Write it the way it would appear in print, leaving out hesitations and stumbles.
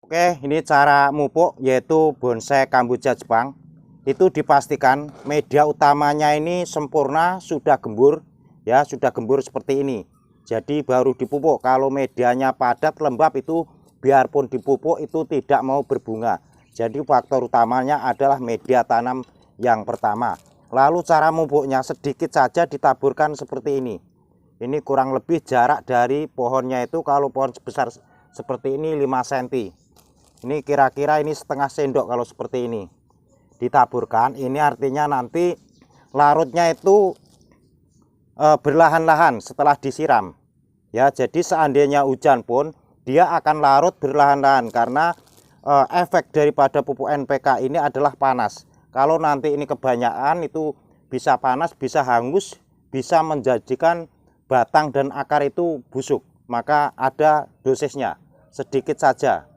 Oke, ini cara mupuk yaitu bonsai kamboja Jepang. Itu dipastikan media utamanya ini sempurna, sudah gembur ya, sudah gembur seperti ini. Jadi baru dipupuk. Kalau medianya padat lembab itu biarpun dipupuk itu tidak mau berbunga. Jadi faktor utamanya adalah media tanam yang pertama. Lalu cara mupuknya sedikit saja ditaburkan seperti ini. Ini kurang lebih jarak dari pohonnya itu, kalau pohon sebesar seperti ini 5 cm. Ini kira-kira ini setengah sendok kalau seperti ini. Ditaburkan, ini artinya nanti larutnya itu berlahan-lahan setelah disiram. Ya, jadi seandainya hujan pun dia akan larut berlahan-lahan karena efek daripada pupuk NPK ini adalah panas. Kalau nanti ini kebanyakan itu bisa panas, bisa hangus, bisa menjadikan batang dan akar itu busuk. Maka ada dosisnya, sedikit saja.